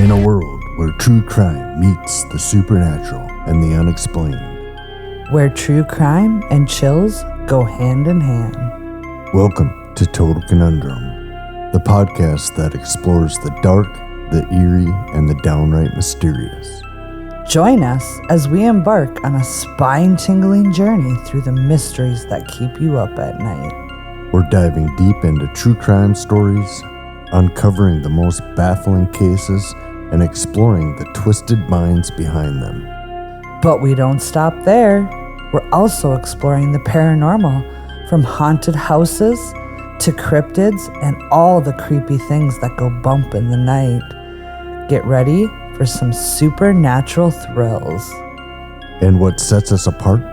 In a world where true crime meets the supernatural and the unexplained. Where true crime and chills go hand in hand. Welcome to Total Conundrum, the podcast that explores the dark, the eerie, and the downright mysterious. Join us as we embark on a spine-tingling journey through the mysteries that keep you up at night. We're diving deep into true crime stories, uncovering the most baffling cases, and exploring the twisted minds behind them. But we don't stop there. We're also exploring the paranormal, from haunted houses to cryptids and all the creepy things that go bump in the night. Get ready for some supernatural thrills. And what sets us apart?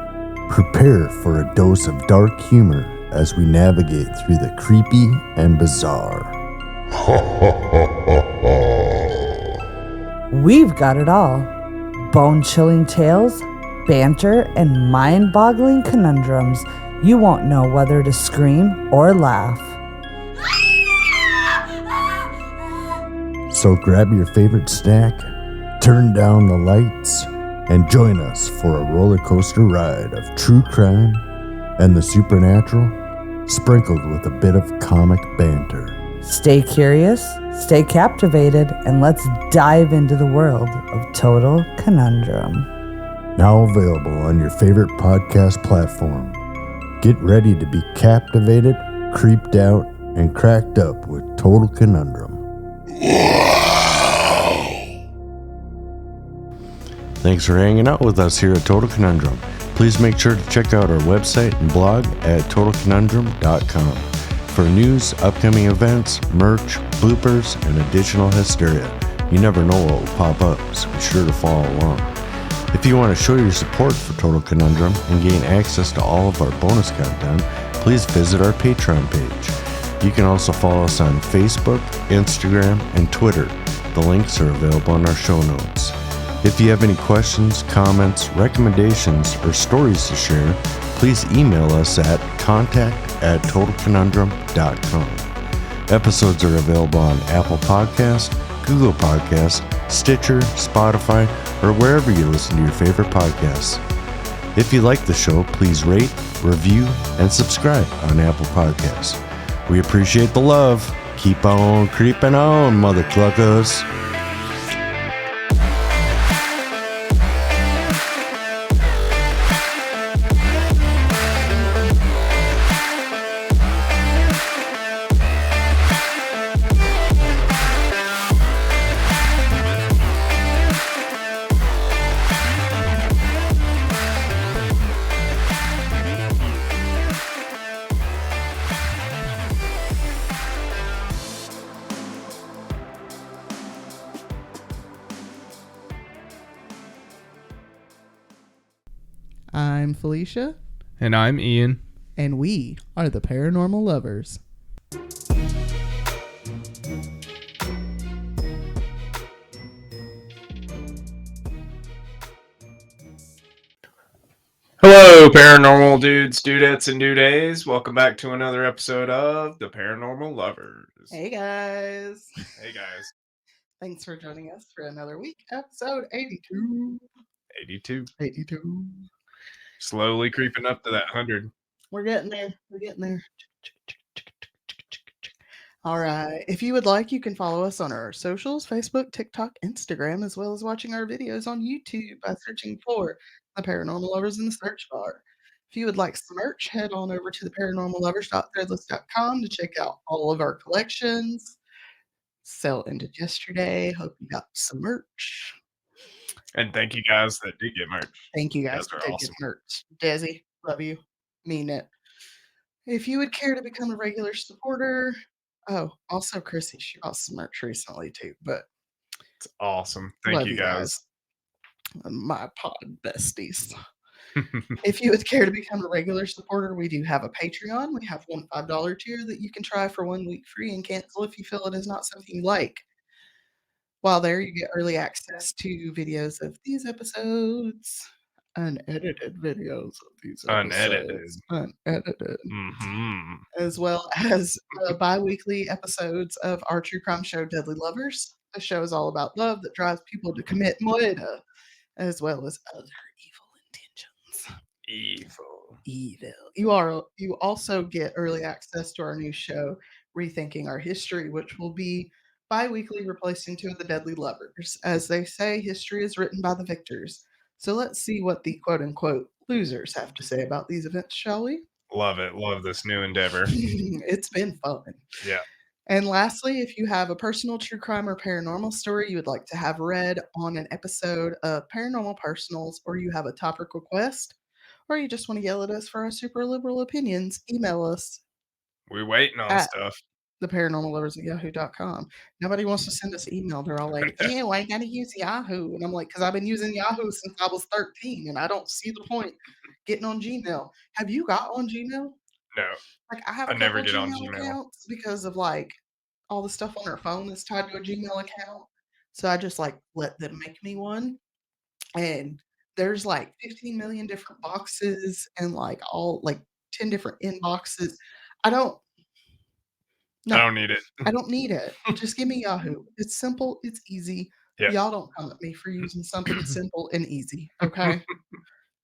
Prepare for a dose of dark humor as we navigate through the creepy and bizarre. We've got it all. Bone-chilling tales, banter, and mind-boggling conundrums. You won't know whether to scream or laugh. So grab your favorite snack, turn down the lights, and join us for a roller coaster ride of true crime and the supernatural, sprinkled with a bit of comic banter. Stay curious, stay captivated, and let's dive into the world of Total Conundrum. Now available on your favorite podcast platform. Get ready to be captivated, creeped out, and cracked up with Total Conundrum. Thanks for hanging out with us here at Total Conundrum. Please make sure to check out our website and blog at totalconundrum.com for news, upcoming events, merch, bloopers, and additional hysteria. You never know what will pop up, so be sure to follow along. If you want to show your support for Total Conundrum and gain access to all of our bonus content, please visit our Patreon page. You can also follow us on Facebook, Instagram, and Twitter. The links are available in our show notes. If you have any questions, comments, recommendations, or stories to share, please email us at contact@totalconundrum.com. Episodes are available on Apple Podcasts, Google Podcasts, Stitcher, Spotify, or wherever you listen to your favorite podcasts. If you like the show, please rate, review, and subscribe on Apple Podcasts. We appreciate the love. Keep on creeping on, mother cluckers. I'm Felicia. And I'm Ian. And we are the Paranormal Lovers. Hello, paranormal dudes, dudettes, and dudays. Welcome back to another episode of the Paranormal Lovers. Hey guys. Hey guys. Thanks for joining us for another week. Episode 82. 82. Slowly creeping up to that 100. We're getting there. All right. If you would like, you can follow us on our socials, Facebook, TikTok, Instagram, as well as watching our videos on YouTube by searching for the Paranormal Lovers in the search bar. If you would like some merch, head on over to theparanormallovers.threadless.com to check out all of our collections. Sale ended yesterday. Hope you got some merch. And thank you guys that did get merch. Thank you guys for taking merch. Desi, love you. Mean it. If you would care to become a regular supporter, also Chrissy, she bought some merch recently too, but it's awesome. Thank you guys. My pod besties. If you would care to become a regular supporter, we do have a Patreon. We have one $5 tier that you can try for 1 week free and cancel if you feel it is not something you like. While there, you get early access to videos of these episodes, unedited videos of these episodes. Unedited. As well as bi-weekly episodes of our true crime show, Deadly Lovers. The show is all about love that drives people to commit murder, as well as other evil intentions. Evil. You also get early access to our new show, Rethinking Our History, which will be bi-weekly, replacing Two of the Deadly Lovers. As they say, history is written by the victors. So let's see what the quote-unquote losers have to say about these events, shall we? Love it. Love this new endeavor. It's been fun. Yeah. And lastly, if you have a personal true crime or paranormal story you would like to have read on an episode of Paranormal Personals, or you have a topic request, or you just want to yell at us for our super liberal opinions, email us We waiting on at stuff. theparanormallovers@yahoo.com. Nobody wants to send us email. They're all like, ew, I gotta use Yahoo. And I'm like, because I've been using Yahoo since I was 13, and I don't see the point getting on Gmail. Have you got on Gmail? No, Like, I have I a never couple get on Gmail Gmail. accounts because of like all the stuff on our phone that's tied to a Gmail account. So I just like let them make me one. And there's like 15 million different boxes and like all like 10 different inboxes. I don't I no, don't need it. I don't need it. Just give me Yahoo. It's simple, it's easy. Yeah. Y'all don't come at me for using something simple and easy. Okay.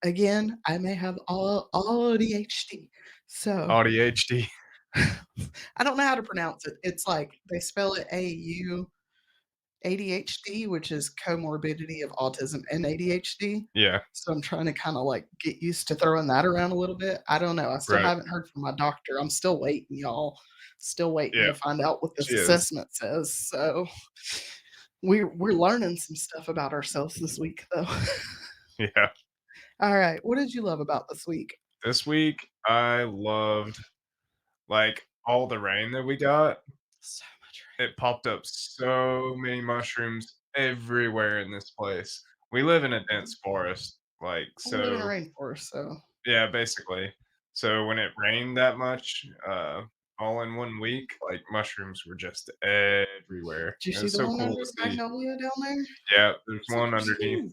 Again, I may have all ADHD. So ADHD. I don't know how to pronounce it. It's like they spell it AU ADHD, which is comorbidity of autism and ADHD. Yeah. So I'm trying to kind of like get used to throwing that around a little bit. I don't know. I still Right. haven't heard from my doctor. I'm still waiting, y'all. Still waiting Yeah. to find out what this She is. assessment says. So we're learning some stuff about ourselves this week, though. Yeah. All right. What did you love about this week? This week, I loved like all the rain that we got. So much rain. It popped up so many mushrooms everywhere in this place. We live in a dense forest, like We live in a so. rainforest, so Yeah, basically. So when it rained that much, all in 1 week, like mushrooms were just everywhere. did you It see was the so one cool under to this see. magnolia down there? Yeah, there's So one underneath huge.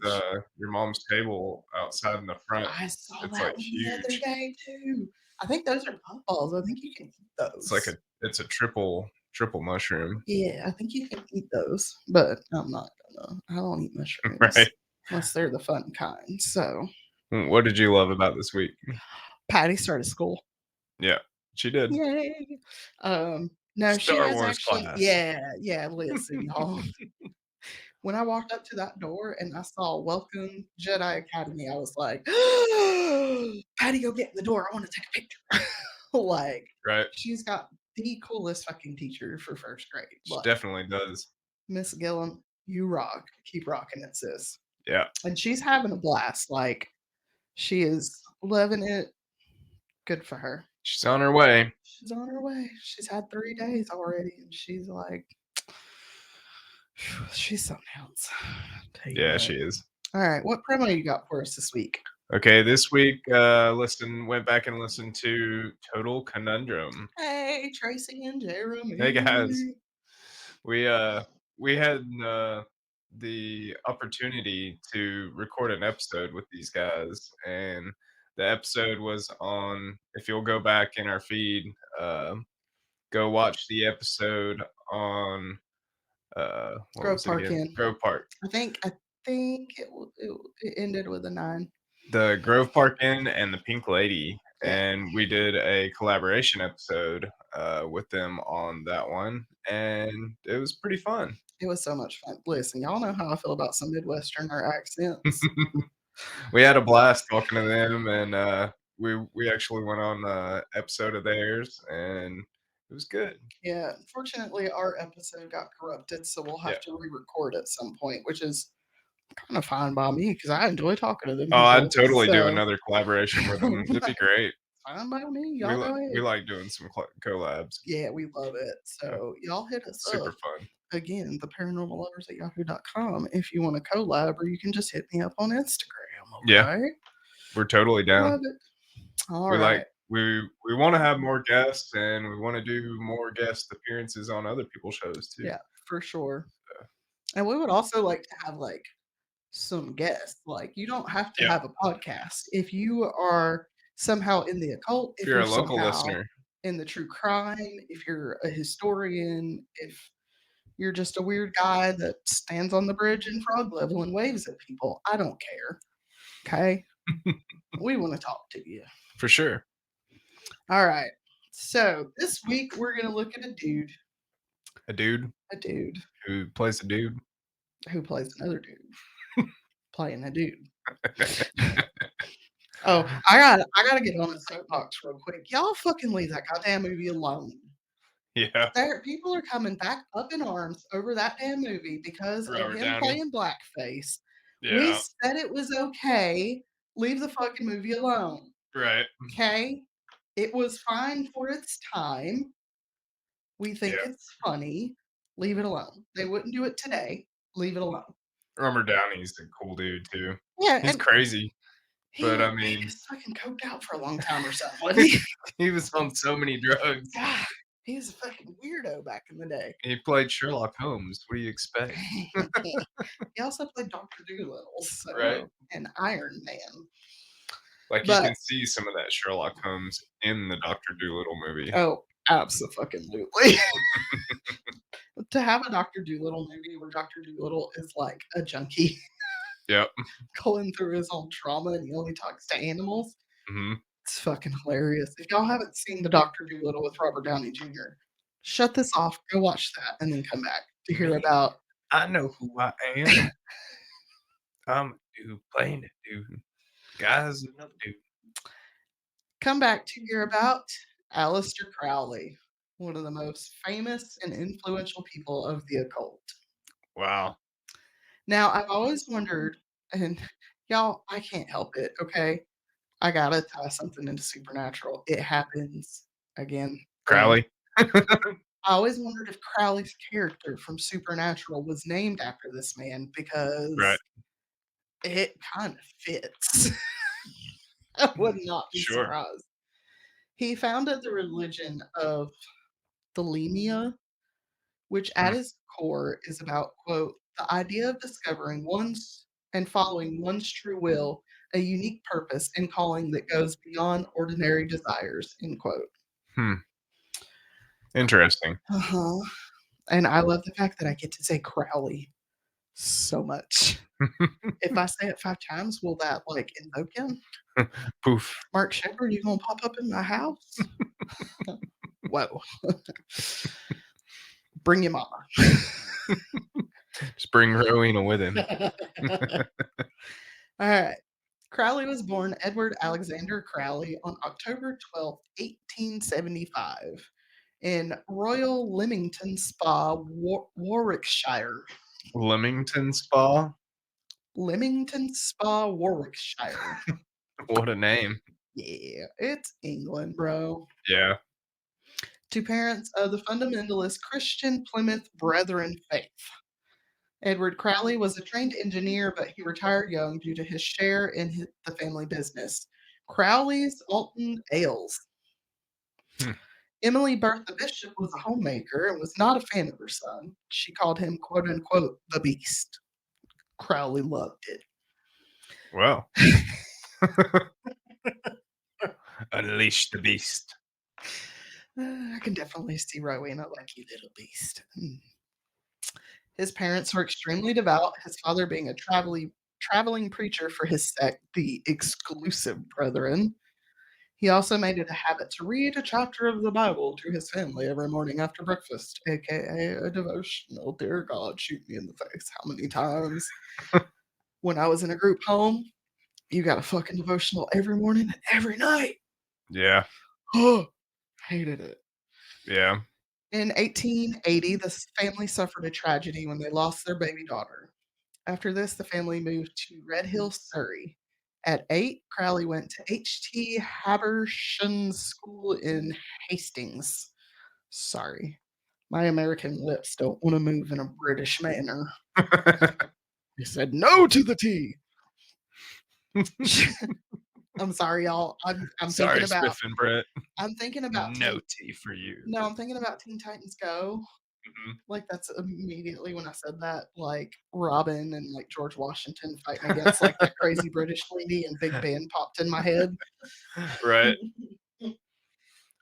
your mom's table outside in the front. I saw It's that like one the other huge. day too. I think those are puffballs. I think you can eat It's like those. it's a triple mushroom. Yeah, I think you can eat those, but I'm not gonna. I don't eat mushrooms Right. unless they're the fun kind. So What did you love about this week? Patty started school. Yeah, she did. Yay! No, she Star has Wars actually. class. Yeah. Listen, y'all. When I walked up to that door and I saw "Welcome Jedi Academy," I was like, "Patty, go get in the door. I want to take a picture." Like, Right. she's got the coolest fucking teacher for first grade. She Like, definitely does. Miss Gillum, you rock. Keep rocking it, sis. Yeah. And she's having a blast. Like, she is loving it. Good for her. She's on her way. She's on her way. She's had 3 days already, and she's like, she's something else. Tell you Yeah, what. she is. All right, what promo you got for us this week? Okay, this week, went back and listened to Total Conundrum. Hey, Tracy and Jeremy. Hey guys, we had the opportunity to record an episode with these guys, and the episode was on. If you'll go back in our feed, go watch the episode on what Grove was it Park again? Inn. Grove Park. I think it ended with a 9. The Grove Park Inn and the Pink Lady, Yeah. and we did a collaboration episode with them on that one, and it was pretty fun. It was so much fun. Listen, y'all know how I feel about some Midwesterner accents. We had a blast talking to them, and we actually went on an episode of theirs, and it was good. Yeah, unfortunately, our episode got corrupted, so we'll have to re-record at some point, which is kind of fine by me because I enjoy talking to them. Oh, I'd people, totally do so- another collaboration with them. It'd be great. Fine by me. We, Y'all go we ahead. like doing some collabs. Yeah, we love it. So y'all hit us Super up. fun. Again, theparanormallovers@yahoo.com if you want to collab, or you can just hit me up on Instagram. Okay? Yeah. We're totally down. Love it. All we right. we want to have more guests, and we want to do more guest appearances on other people's shows too. Yeah, for sure. And we would also like to have like some guests. Like, you don't have to have a podcast. If you are somehow in the occult, If you're a local somehow listener, in the true crime, if you're a historian, if You're just a weird guy that stands on the bridge in frog level and waves at people. I don't care. Okay? We want to talk to you. For sure. All right. So this week we're going to look at a dude A dude who plays a dude. who plays another dude playing a dude. Oh, I gotta get on the soapbox real quick. Y'all fucking leave that goddamn movie alone. Yeah. People are coming back up in arms over that damn movie because of Robert him Downey. playing blackface. Yeah. We said it was okay. Leave the fucking movie alone. Right. Okay? It was fine for its time. We think it's funny. Leave it alone. They wouldn't do it today. Leave it alone. Robert Downey's a cool dude too. Yeah, He's crazy. But I he mean, was fucking coked out for a long time or something, wasn't he? he was on so many drugs. God, he was a fucking weirdo back in the day. He played Sherlock Holmes. What do you expect? He also played Dr. Dolittle, so, Right. and Iron Man. Like you can see some of that Sherlock Holmes in the Dr. Dolittle movie. Oh, absolutely. To have a Dr. Dolittle movie where Dr. Dolittle is like a junkie. Yep. Going through his own trauma and he only talks to animals. Mm-hmm. It's fucking hilarious. If y'all haven't seen the Dr. Dolittle with Robert Downey Jr., shut this off, go watch that, and then come back to hear about. I know who I am. I'm a dude playing a dude. Guys, another dude. Come back to hear about Aleister Crowley, one of the most famous and influential people of the occult. Wow. Now, I've always wondered, and y'all, I can't help it, okay? I gotta tie something into supernatural. It happens again. Crowley. I always wondered if Crowley's character from Supernatural was named after this man because it kind of fits. I would not be surprised. He founded the religion of Thelema, which at its core is about, quote, the idea of discovering one's and following one's true will, a unique purpose and calling that goes beyond ordinary desires, end quote. Interesting. Uh-huh. And I love the fact that I get to say Crowley so much. If I say it 5 times, will that like invoke him? Poof. Mark Shepard, you gonna pop up in my house? Whoa. Bring your mama. Just bring Rowena with him. All right. Crowley was born Edward Alexander Crowley on October 12, 1875, in Royal Leamington Spa, Warwickshire. Leamington Spa? Leamington Spa, Warwickshire. What a name. Yeah, it's England, bro. Yeah. To parents of the fundamentalist Christian Plymouth Brethren faith. Edward Crowley was a trained engineer, but he retired young due to his share in the family business, Crowley's Alton Ales. Emily Bertha Bishop was a homemaker and was not a fan of her son. She called him, quote unquote, the beast. Crowley loved it. Well. Unleash the beast. I can definitely see Rowena like you, little beast. His parents were extremely devout, his father being a traveling preacher for his sect, the Exclusive Brethren. He also made it a habit to read a chapter of the Bible to his family every morning after breakfast, aka a devotional. Dear God, shoot me in the face. How many times? When I was in a group home, you got a fucking devotional every morning and every night. Yeah. Oh, hated it. Yeah. In 1880, the family suffered a tragedy when they lost their baby daughter. After this, the family moved to Red Hill, Surrey. At 8, Crowley went to H.T. Habersham School in Hastings. Sorry, my American lips don't want to move in a British manner. He said no to the T. I'm sorry, y'all. I'm sorry, thinking about. Spiff and Brett. I'm thinking about no tea for you. No, I'm thinking about Teen Titans Go. Mm-hmm. Like that's immediately when I said that, like Robin and like George Washington fighting against like that crazy British lady, and Big Ben popped in my head. Right. I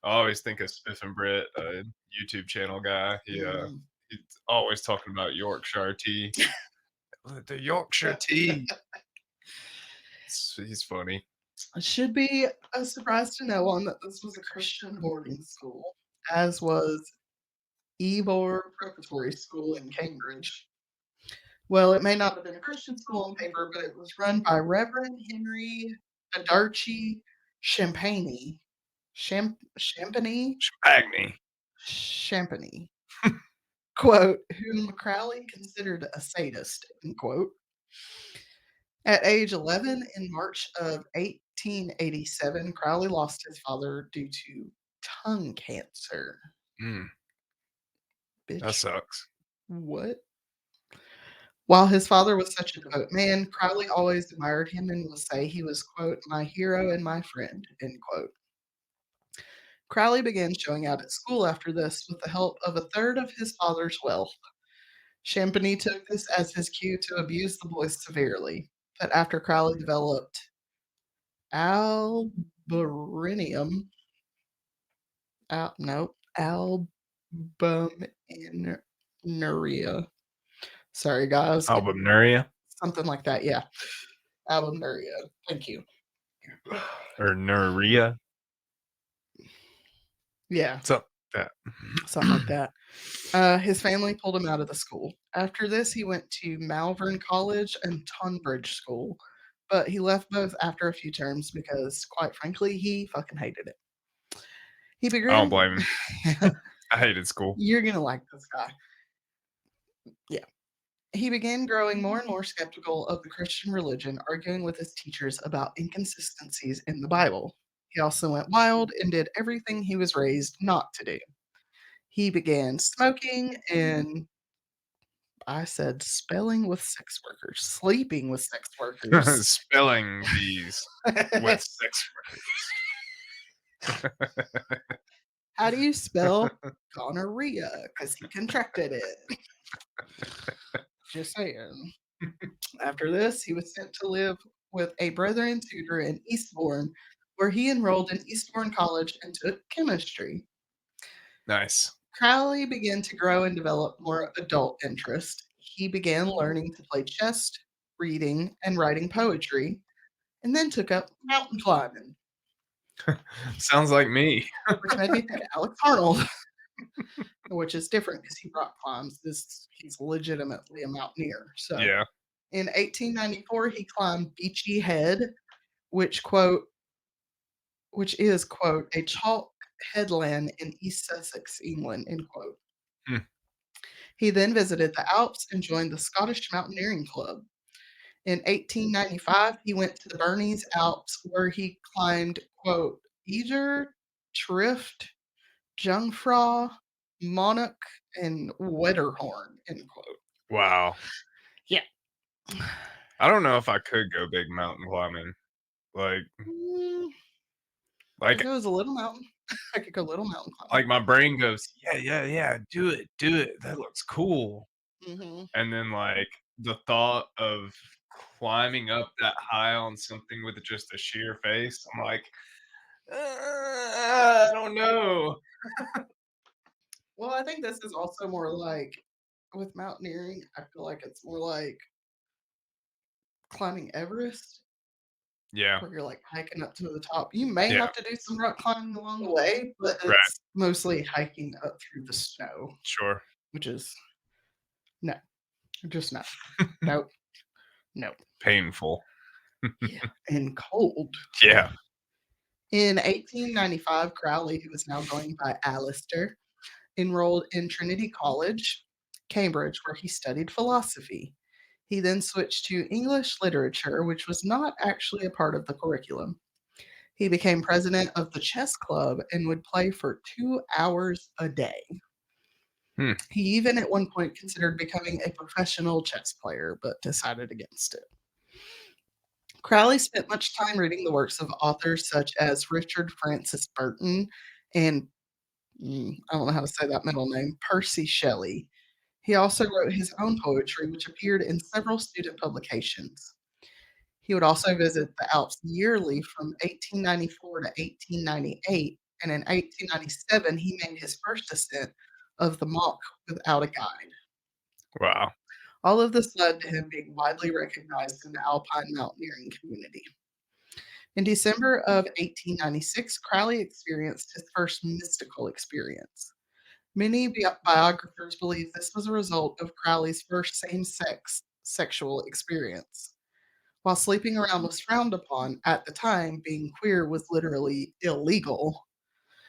always think of Spiff and Brett, a YouTube channel guy. He He's always talking about Yorkshire tea. The Yorkshire tea. He's funny. It should be a surprise to no one that this was a Christian boarding school, as was Ebor Preparatory School in Cambridge. Well, it may not have been a Christian school on paper, but it was run by Reverend Henry Adarchi Champagne. Champagne? Spagny. Champagne. Quote, whom Crowley considered a sadist, end quote. At age 11, in March of 1887, Crowley lost his father due to tongue cancer. Bitch. That sucks. What? While his father was such a devout man, Crowley always admired him and will say he was, quote, my hero and my friend, end quote. Crowley began showing out at school after this with the help of a third of his father's wealth. Champagny took this as his cue to abuse the boys severely, but after Crowley developed albuminurium, albuminuria. Sorry, guys. Albuminuria? Something like that, yeah. Albuminuria. Thank you. Or nuria? Yeah. Something like that. His family pulled him out of the school. After this, he went to Malvern College and Tonbridge School, but he left both after a few terms because, quite frankly, he fucking hated it. I don't blame him. I hated school. You're going to like this guy. Yeah. He began growing more and more skeptical of the Christian religion, arguing with his teachers about inconsistencies in the Bible. He also went wild and did everything he was raised not to do. He began smoking and, I said, sleeping with sex workers. Spelling bees with sex workers. How do you spell gonorrhea? Because he contracted it. Just saying. After this, he was sent to live with a Brethren tutor in Eastbourne, where he enrolled in Eastbourne College and took chemistry. Nice. Crowley began to grow and develop more adult interest. He began learning to play chess, reading, and writing poetry, and then took up mountain climbing. Sounds like me. Which made me think of Alex Arnold, which is different because he rock climbs. He's legitimately a mountaineer. So yeah. In 1894, he climbed Beachy Head, which is, quote, a chalk headland in East Sussex, England, end quote. He then visited the Alps and joined the Scottish Mountaineering Club. In 1895, he went to the Bernese Alps, where he climbed, quote, Eger, Trift, Jungfrau, Monarch, and Wetterhorn, end quote. Wow. Yeah. I don't know if I could go big mountain climbing. Like it goes a little mountain. I could go little mountain climbing. Like my brain goes, yeah, do it. That looks cool. Mm-hmm. And then like the thought of climbing up that high on something with just a sheer face, I'm like, I don't know. Well, I think this is also more like with mountaineering. I feel like it's more like climbing Everest. Yeah. Where you're like hiking up to the top. You may have to do some rock climbing along the way, but it's mostly hiking up through the snow. Sure. Which is just no. Nope. Painful. Yeah. And cold. Yeah. In 1895, Crowley, who was now going by Aleister, enrolled in Trinity College, Cambridge, where he studied philosophy. He then switched to English literature, which was not actually a part of the curriculum. He became president of the chess club and would play for 2 hours a day. He even at one point considered becoming a professional chess player, but decided against it. Crowley spent much time reading the works of authors such as Richard Francis Burton and, I don't know how to say that middle name, Percy Shelley. He also wrote his own poetry, which appeared in several student publications. He would also visit the Alps yearly from 1894 to 1898, and in 1897 he made his first ascent of the monk without a guide. Wow. All of this led to him being widely recognized in the alpine mountaineering community. In December of 1896, Crowley experienced his first mystical experience. Many biographers believe this was a result of Crowley's first same sex sexual experience. While sleeping around was frowned upon, at the time, being queer was literally illegal.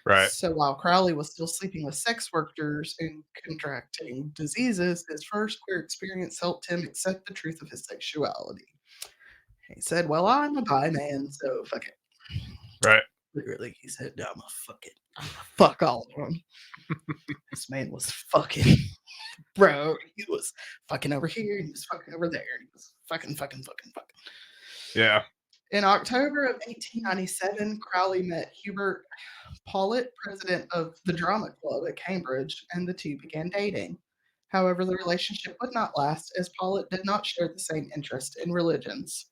Right. So while Crowley was still sleeping with sex workers and contracting diseases, his first queer experience helped him accept the truth of his sexuality. He said, "Well, I'm a bi man, so fuck it." Right. Literally, he said, "I'm a fuck it. I'm a fuck all of them." This man was fucking, bro. He was fucking over here. He was fucking over there. He was fucking. Yeah. In October of 1897, Crowley met Hubert Paulet, president of the Drama Club at Cambridge, and the two began dating. However, the relationship would not last as Paulet did not share the same interest in religions.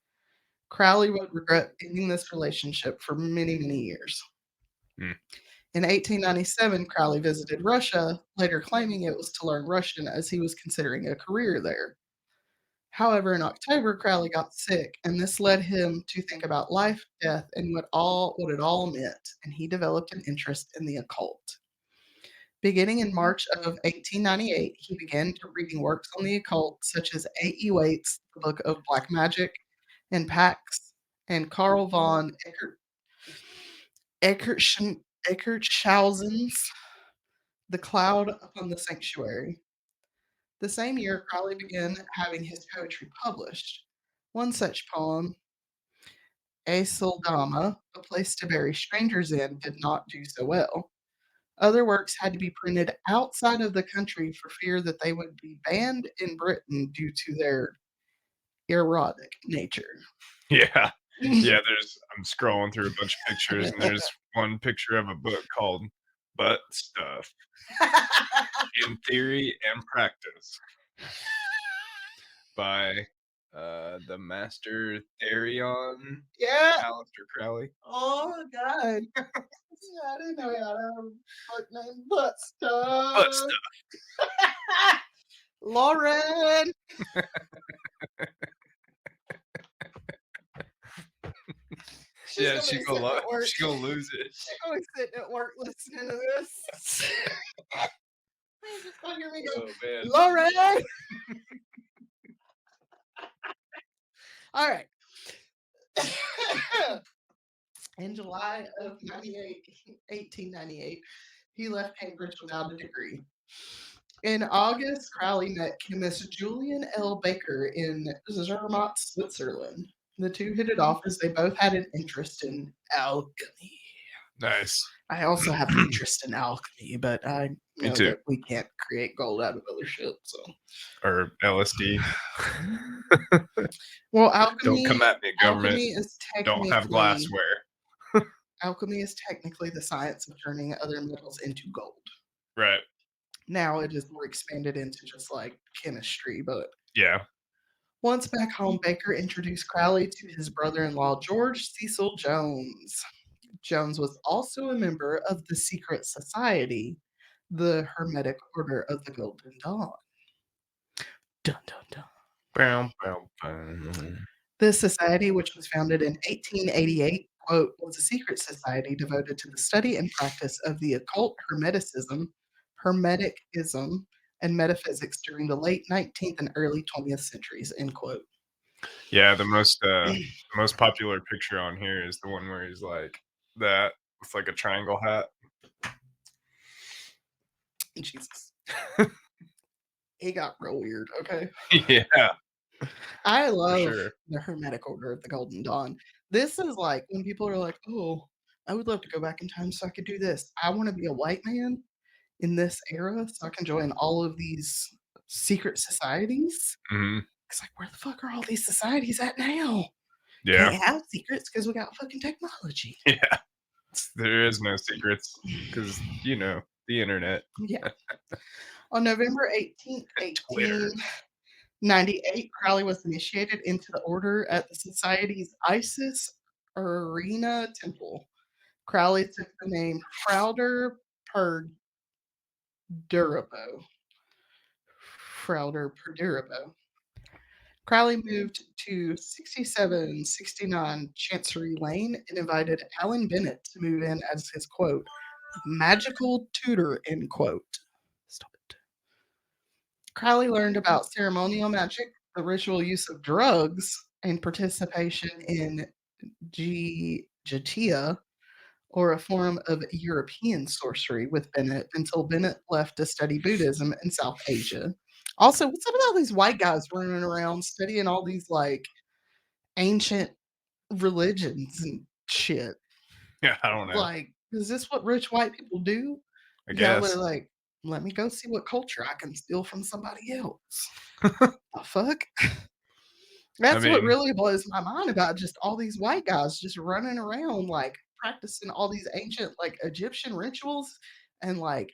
Crowley would regret ending this relationship for many, many years. Hmm. In 1897, Crowley visited Russia, later claiming it was to learn Russian as he was considering a career there. However, in October, Crowley got sick, and this led him to think about life, death, and what it all meant, and he developed an interest in the occult. Beginning in March of 1898, he began reading works on the occult, such as A.E. Waite's The Book of Black Magic, and Pax, and Carl von Eckertschausen's The Cloud Upon the Sanctuary. The same year, Crowley began having his poetry published. One such poem, A Sildama, A Place to Bury Strangers In, did not do so well. Other works had to be printed outside of the country for fear that they would be banned in Britain due to their erotic nature. Yeah. Yeah, I'm scrolling through a bunch of pictures and there's one picture of a book called Butt Stuff in Theory and Practice by the Master Therion, Yeah. Aleister Crowley. Oh God. Yeah, I didn't know he had a book named Butt Stuff. Butt Stuff. Lauren. Yeah, she's gonna lose it. She's gonna sit at work listening to this. She's just gonna hear me go, Oh man. Lauren. All right. In July of 1898, he left Cambridge without a degree. In August, Crowley met chemist Julian L. Baker in Zermatt, Switzerland. The two hit it off as they both had an interest in alchemy. Nice. I also have an interest in alchemy, but I know too. that we can't create gold out of other shit. So, Or LSD. well, alchemy. Don't come at me, government. Alchemy is Don't have glassware. Alchemy is technically the science of turning other metals into gold. Right. Now it is more expanded into just like chemistry, but yeah. Once back home, Baker introduced Crowley to his brother-in-law, George Cecil Jones. Jones was also a member of the secret society, the Hermetic Order of the Golden Dawn. Dun, dun, dun. Bow, bow, bow. This society, which was founded in 1888, quote, was a secret society devoted to the study and practice of the occult hermeticism, and metaphysics during the late 19th and early 20th centuries, end quote. Yeah, the most popular picture on here is the one where he's like that with like a triangle hat. Jesus. He got real weird, okay? Yeah. I love sure. the Hermetic Order of the Golden Dawn. This is like when people are like, oh, I would love to go back in time so I could do this. I want to be a white man in this era so I can join all of these secret societies. Mm-hmm. It's like, where the fuck are all these societies at now? Yeah. Can't have secrets because we got fucking technology. Yeah. There is no secrets because, you know, the internet. Yeah. On November 18th, 1898, Crowley was initiated into the order at the society's Isis Arena Temple. Crowley took the name Crowder Durabo. Frauder per Durabo. Crowley moved to 6769 Chancery Lane and invited Alan Bennett to move in as his quote, magical tutor, end quote. Stop it. Crowley learned about ceremonial magic, the ritual use of drugs, and participation in Jatia, or a form of European sorcery, with Bennett until Bennett left to study Buddhism in South Asia. Also, what's up with all these white guys running around studying all these like ancient religions and shit? Yeah, I don't know. Like, is this what rich white people do? I They're guess. like, let me go see what culture I can steal from somebody else. The fuck? That's what mean- really blows my mind about just all these white guys just running around like practicing all these ancient like Egyptian rituals and like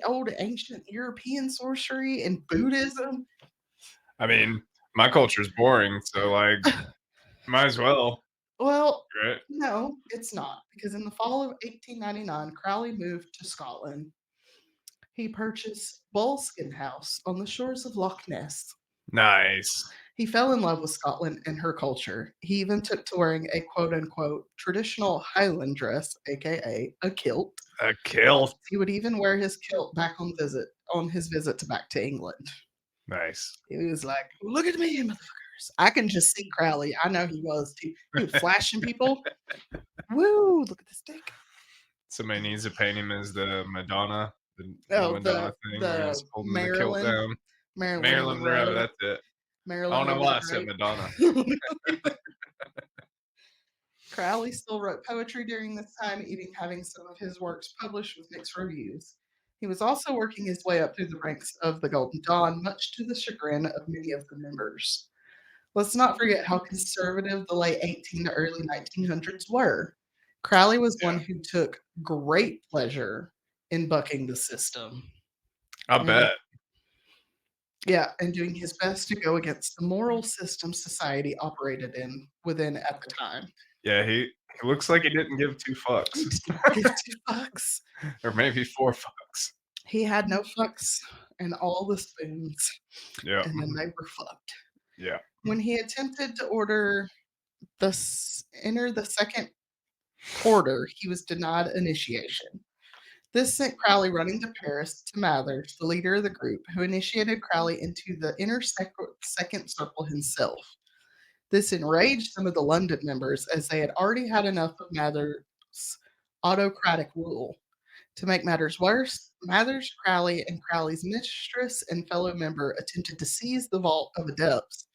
old ancient European sorcery and Buddhism. I mean, my culture's boring, so like, might as well. Well, Right? no, it's not, because in the fall of 1899, Crowley moved to Scotland. He purchased Bullskin House on the shores of Loch Ness. Nice. He fell in love with Scotland and her culture. He even took to wearing a quote unquote traditional Highland dress, aka a kilt. A kilt. He would even wear his kilt back on his visit back to England. Nice. He was like, "Look at me, motherfuckers." I can just see Crowley. I know he was too. He was flashing people. Woo, look at this dick. Somebody needs to paint him as the Madonna. The Oh, Madonna thing where he's holding the kilt down. Marilyn Monroe, that's it. Marilyn I don't know why I said Monroe. Madonna. Crowley still wrote poetry during this time, even having some of his works published with mixed reviews. He was also working his way up through the ranks of the Golden Dawn, much to the chagrin of many of the members. Let's not forget how conservative the late 18 to early 1900s were. Crowley was one who took great pleasure in bucking the system. I bet. Yeah, and doing his best to go against the moral system society operated within at the time. Yeah, he looks like he didn't give 2 fucks. Give 2 fucks. Or maybe 4 fucks. He had no fucks and all the spoons. Yeah. And then they were fucked. Yeah. When he attempted to enter the second order, he was denied initiation. This sent Crowley running to Paris to Mathers, the leader of the group, who initiated Crowley into the inner second circle himself. This enraged some of the London members, as they had already had enough of Mathers' autocratic rule. To make matters worse, Mathers, Crowley, and Crowley's mistress and fellow member attempted to seize the Vault of Adepts,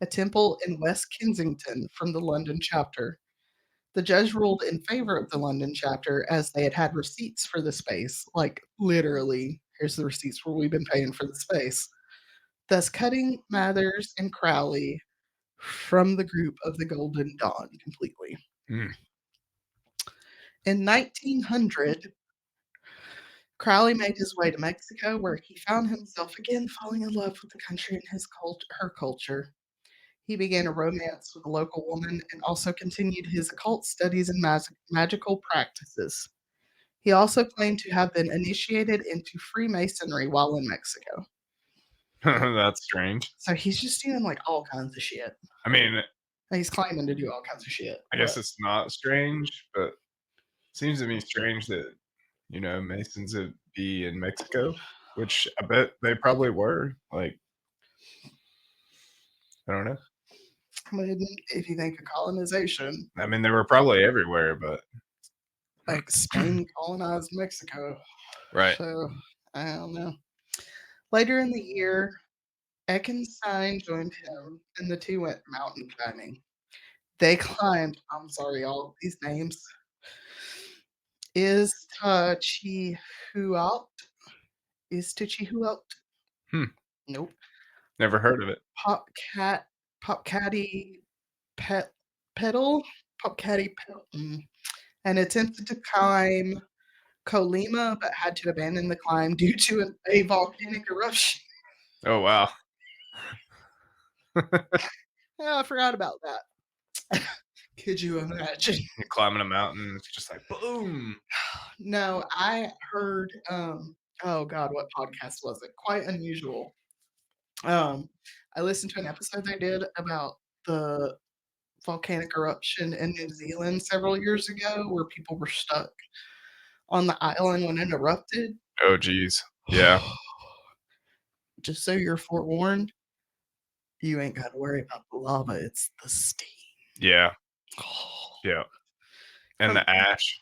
a temple in West Kensington, from the London chapter. The judge ruled in favor of the London chapter, as they had receipts for the space. Like, literally, here's the receipts where we've been paying for the space. Thus cutting Mathers and Crowley from the group of the Golden Dawn completely. In 1900, Crowley made his way to Mexico, where he found himself again falling in love with the country and her culture. He began a romance with a local woman and also continued his occult studies and magical practices. He also claimed to have been initiated into Freemasonry while in Mexico. That's strange. So he's just doing like all kinds of shit. I mean, he's claiming to do all kinds of shit. I guess it's not strange, but it seems to me strange that, Masons would be in Mexico, which I bet they probably were. Like, I don't know. I mean, if you think of colonization, I mean, they were probably everywhere, but like Spain colonized Mexico. Right. So, I don't know. Later in the year, Eckenstein joined him, and the two went mountain climbing. They climbed, I'm sorry, all these names, Iztaccíhuatl. Nope. Never heard of it. Popcatty Pedal, and attempted to climb Colima, but had to abandon the climb due to a volcanic eruption. Oh, wow. Yeah, I forgot about that. Could you imagine? You're climbing a mountain, it's just like, boom. No, I heard Oh God, what podcast was it? Quite unusual. I listened to an episode they did about the volcanic eruption in New Zealand several years ago, where people were stuck on the island when it erupted. Oh, geez. Yeah. Just so you're forewarned, you ain't got to worry about the lava. It's the steam. Yeah. Oh. Yeah. And the ash,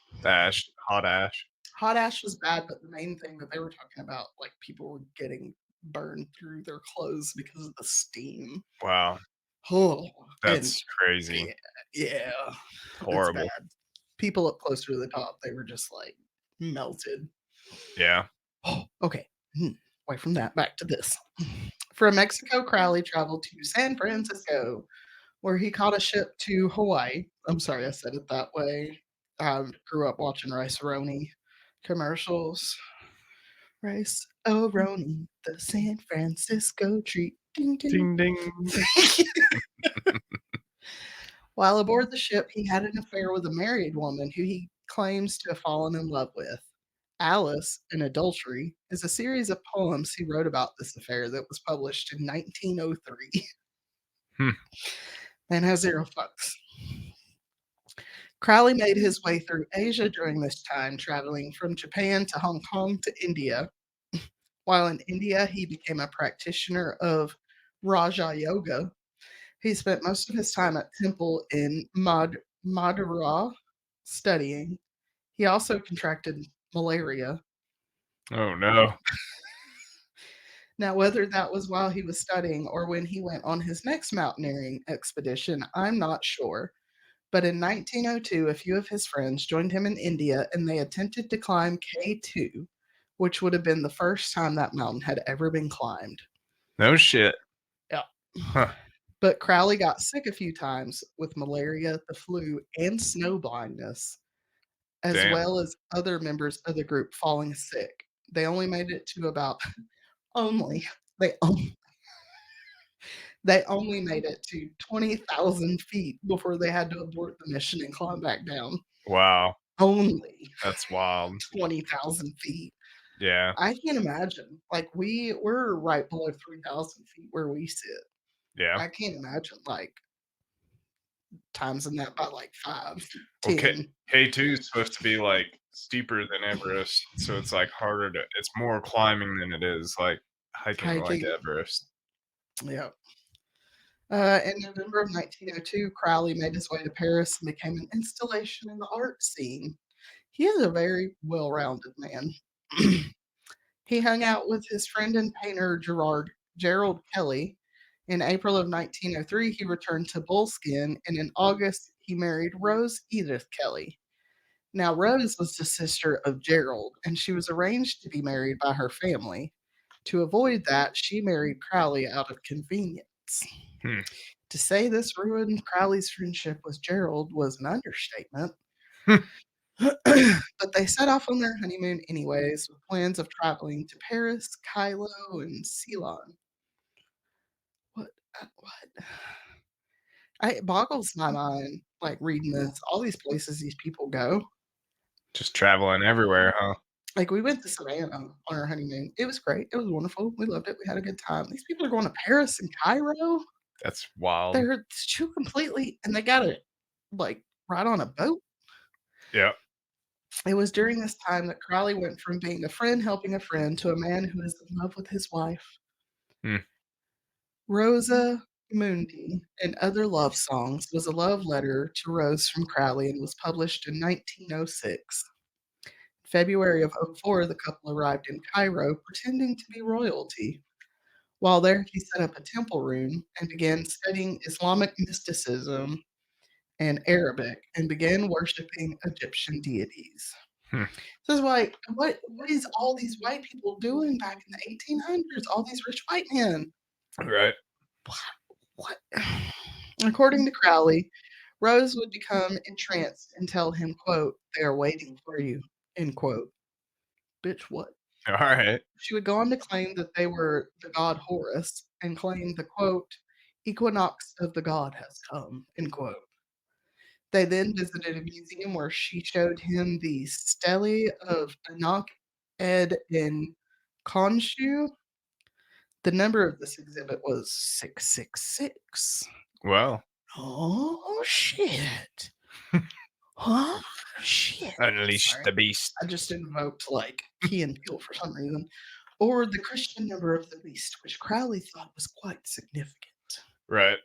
hot ash. Hot ash was bad, but the main thing that they were talking about, like people were getting burned through their clothes because of the steam. Wow. Oh, That's crazy. Yeah. Horrible. Bad. People up closer to the top, they were just like melted. Yeah. Oh, okay. Away from that, back to this. From Mexico, Crowley traveled to San Francisco, where he caught a ship to Hawaii. I'm sorry I said it that way. I grew up watching Rice-A-Roni commercials. Rice-A-Roni, the San Francisco treat. Ding, ding. Ding, ding. While aboard the ship, he had an affair with a married woman who he claims to have fallen in love with. Alice, an Adultery, is a series of poems he wrote about this affair that was published in 1903. And has 0 fucks. Crowley made his way through Asia during this time, traveling from Japan to Hong Kong to India. While in India, he became a practitioner of Raja Yoga. He spent most of his time at temple in Madura studying. He also contracted malaria. Oh, no. Now, whether that was while he was studying or when he went on his next mountaineering expedition, I'm not sure. But in 1902, a few of his friends joined him in India and they attempted to climb K2, which would have been the first time that mountain had ever been climbed. No shit. Yeah. Huh. But Crowley got sick a few times with malaria, the flu, and snow blindness, as well as other members of the group falling sick. They only made it to about they only made it to 20,000 feet before they had to abort the mission and climb back down. Wow. Only. That's wild. 20,000 feet. Yeah. I can't imagine. Like we're right below 3,000 feet where we sit. Yeah. I can't imagine like times in that by like 5, Well, 10. K2 is supposed to be like steeper than Everest, so it's like harder to. It's more climbing than it is like hiking. Like Everest. Yeah. In November of 1902, Crowley made his way to Paris and became an installation in the art scene. He is a very well-rounded man. He hung out with his friend and painter Gerald Kelly. In April of 1903, he returned to Bullskin, and in August, he married Rose Edith Kelly. Now, Rose was the sister of Gerald, and she was arranged to be married by her family. To avoid that, she married Crowley out of convenience. To say this ruined Crowley's friendship with Gerald was an understatement. But they set off on their honeymoon anyways, with plans of traveling to Paris, Cairo, and Ceylon. What? It boggles my mind, like reading this. All these places these people go. Just traveling everywhere, huh? Like we went to Savannah on our honeymoon. It was great. It was wonderful. We loved it. We had a good time. These people are going to Paris and Cairo. That's wild. They're two completely, and they got it like right on a boat. Yeah. It was during this time that Crowley went from being a friend helping a friend to a man who is in love with his wife. Rosa Mundi and Other Love Songs was a love letter to Rose from Crowley and was published in 1906. February of 04, the couple arrived in Cairo pretending to be royalty. While there, he set up a temple room and began studying Islamic mysticism and Arabic and began worshiping Egyptian deities. So it's like, what is all these white people doing back in the 1800s? All these rich white men. Right. What? According to Crowley, Rose would become entranced and tell him, quote, "They are waiting for you," end quote. Bitch, what? All right. She would go on to claim that they were the god Horus and claim the, quote, "equinox of the god has come," end quote. They then visited a museum where she showed him the stele of Anak Ed in Khonshu. The number of this exhibit was 666. Well, Oh, shit. Huh? Shit. unleash Sorry. the beast. I just invoked like Key and Peele for some reason. Or the Christian number of the beast, which Crowley thought was quite significant. Right.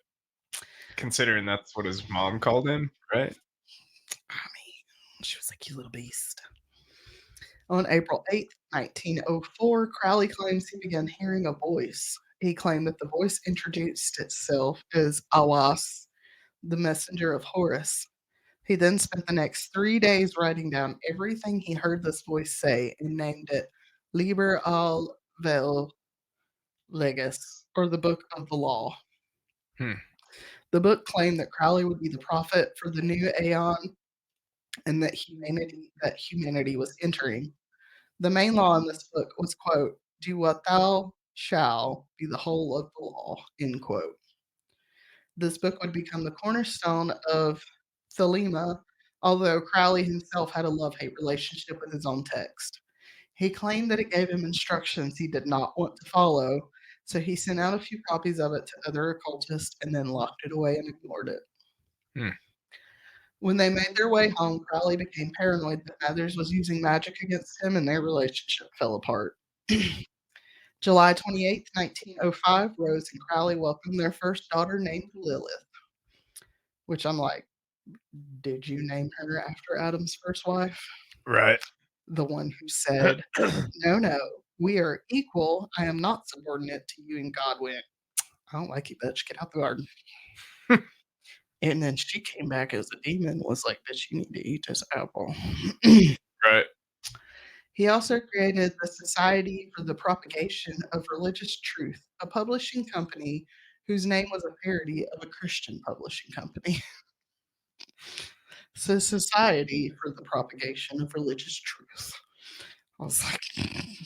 Considering that's what his mom called him, right? I mean, she was like, you little beast. On April 8th, 1904, Crowley claims he began hearing a voice. He claimed that the voice introduced itself as Awas, the messenger of Horus. He then spent the next 3 days writing down everything he heard this voice say and named it Liber al Vel Legis, or the Book of the Law. The book claimed that Crowley would be the prophet for the new aeon and that humanity was entering. The main law in this book was, quote, do what thou shall be the whole of the law, end quote. This book would become the cornerstone of Thelema, although Crowley himself had a love-hate relationship with his own text. He claimed that it gave him instructions he did not want to follow, so he sent out a few copies of it to other occultists and then locked it away and ignored it. When they made their way home, Crowley became paranoid that Mathers was using magic against him and their relationship fell apart. July 28, 1905, Rose and Crowley welcomed their first daughter named Lilith, which I'm like, did you name her after Adam's first wife? Right. The one who said, no, we are equal. I am not subordinate to you. And God went, I don't like you, bitch. Get out the garden. And then she came back as a demon, was like, bitch, you need to eat this apple. Right. He also created the Society for the Propagation of Religious Truth, a publishing company whose name was a parody of a Christian publishing company. So, Society for the Propagation of Religious Truth. I was like,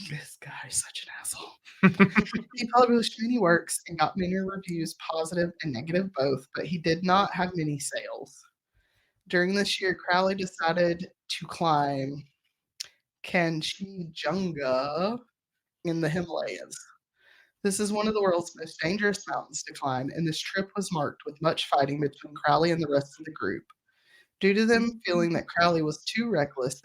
this guy is such an asshole. He published many works and got many reviews, positive and negative both, but he did not have many sales. During this year, Crowley decided to climb Kanchenjunga in the Himalayas. This is one of the world's most dangerous mountains to climb, and this trip was marked with much fighting between Crowley and the rest of the group. Due to them feeling that Crowley was too reckless,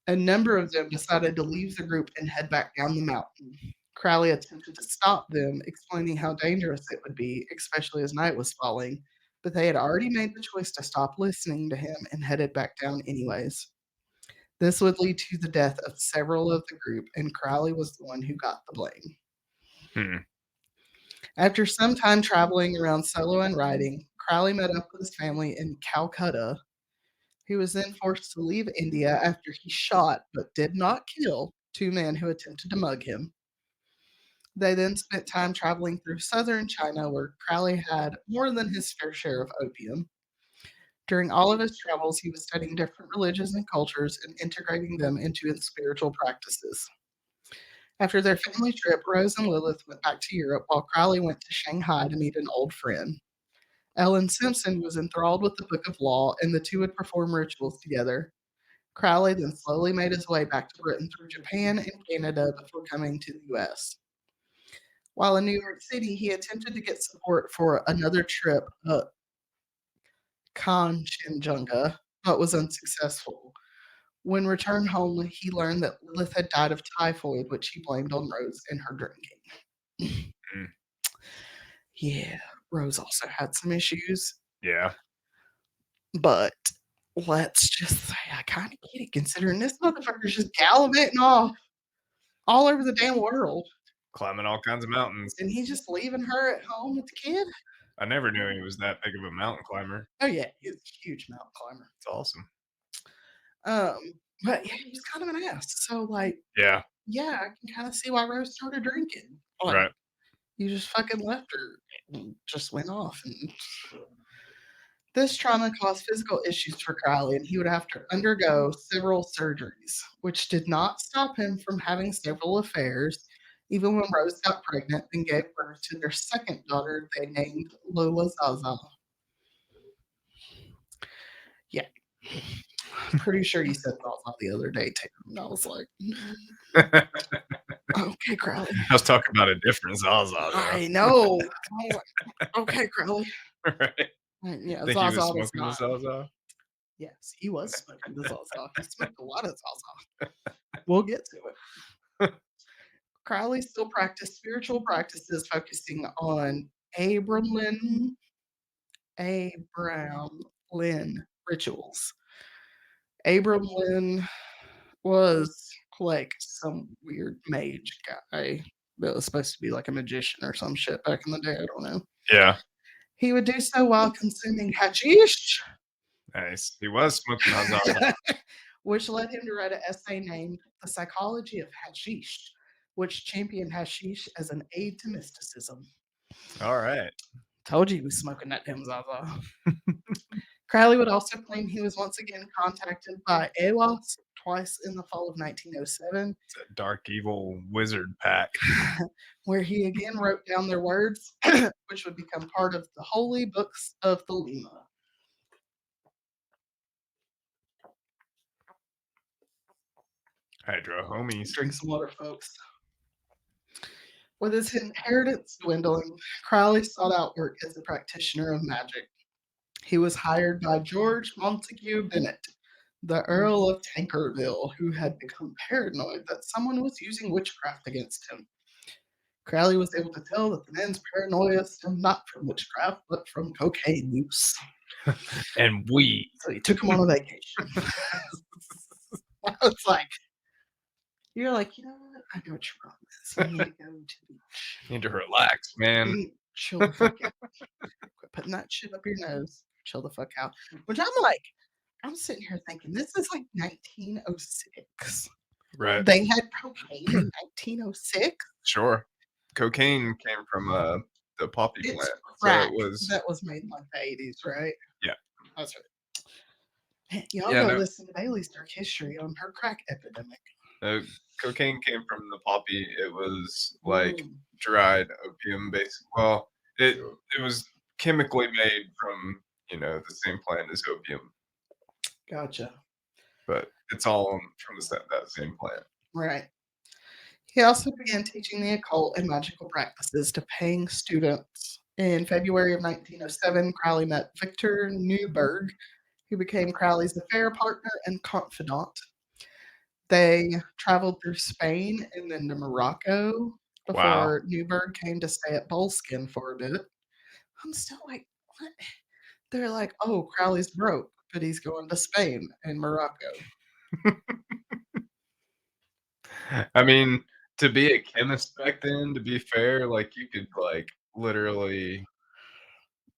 a number of them decided to leave the group and head back down the mountain. Crowley attempted to stop them, explaining how dangerous it would be, especially as night was falling, but they had already made the choice to stop listening to him and headed back down anyways. This would lead to the death of several of the group, and Crowley was the one who got the blame. After some time traveling around solo and riding, Crowley met up with his family in Calcutta. He was then forced to leave India after he shot, but did not kill, 2 men who attempted to mug him. They then spent time traveling through southern China, where Crowley had more than his fair share of opium. During all of his travels, he was studying different religions and cultures and integrating them into his spiritual practices. After their family trip, Rose and Lilith went back to Europe, while Crowley went to Shanghai to meet an old friend. Ellen Simpson was enthralled with the Book of Law, and the two would perform rituals together. Crowley then slowly made his way back to Britain through Japan and Canada before coming to the U.S. While in New York City, he attempted to get support for another trip up Kanchenjunga, but was unsuccessful. When returned home, he learned that Lilith had died of typhoid, which he blamed on Rose and her drinking. Yeah, Rose also had some issues. Yeah. But let's just say I kind of get it, considering this motherfucker's just gallivanting off all over the damn world. Climbing all kinds of mountains. And he's just leaving her at home with the kid? I never knew he was that big of a mountain climber. Oh, yeah, he's a huge mountain climber. It's awesome. But yeah, he's kind of an ass. So, like, yeah, I can kind of see why Rose started drinking. Like, right. You just fucking left her and just went off. And this trauma caused physical issues for Crowley, and he would have to undergo several surgeries, which did not stop him from having several affairs, even when Rose got pregnant and gave birth to their second daughter they named Lola Zaza. Yeah. I'm pretty sure you said Zaza the other day too. And I was like, okay, Crowley. I was talking about a different Zaza. I know. Okay, Crowley. Right. Yeah, Think Zaza he was was smoking the not. Zaza? Yes, he was smoking the Zaza. He smoked a lot of Zaza. We'll get to it. Crowley still practiced spiritual practices focusing on Abramlin rituals. Abramlin was like some weird mage guy that was supposed to be like a magician or some shit back in the day. I don't know. Yeah. He would do so while consuming hashish. Nice. He was smoking that Zaza. Which led him to write an essay named The Psychology of Hashish, which championed hashish as an aid to mysticism. All right. Told you he was smoking that damn Zaza. Crowley would also claim he was once again contacted by Awas twice in the fall of 1907. It's a dark, evil wizard pack. Where he again wrote down their words, which would become part of the holy books of the Lima. Hydro homies. Drink some water, folks. With his inheritance dwindling, Crowley sought out work as a practitioner of magic. He was hired by George Montague Bennett, the Earl of Tankerville, who had become paranoid that someone was using witchcraft against him. Crowley was able to tell that the man's paranoia stemmed not from witchcraft, but from cocaine use. And weed. So he took him on a vacation. I was like, you're like, you know what? I know what your problem is. You need to go to the beach. Need to relax, man. Chill the fuck out. Quit putting that shit up your nose. Chill the fuck out. Which I'm like, I'm sitting here thinking, this is like 1906. Right. They had cocaine in 1906. Sure. Cocaine came from the poppy It's plant. crack So it was that was made in like the 80s, right? Yeah. That's right. Y'all Yeah, go no. listen to Bailey's Dark History on her crack epidemic. Cocaine came from the poppy. It was like dried opium, basically. Well, it was chemically made from the same plant as opium, Gotcha. but it's all from that same plant. Right. He also began teaching the occult and magical practices to paying students. In February of 1907, Crowley met Victor Newberg, who became Crowley's affair partner and confidant. They traveled through Spain and then to Morocco before Newberg came to stay at Boleskine for a bit. I'm still like, what? They're like, oh, Crowley's broke, but he's going to Spain and Morocco. I mean, to be a chemist back then, to be fair, like you could like literally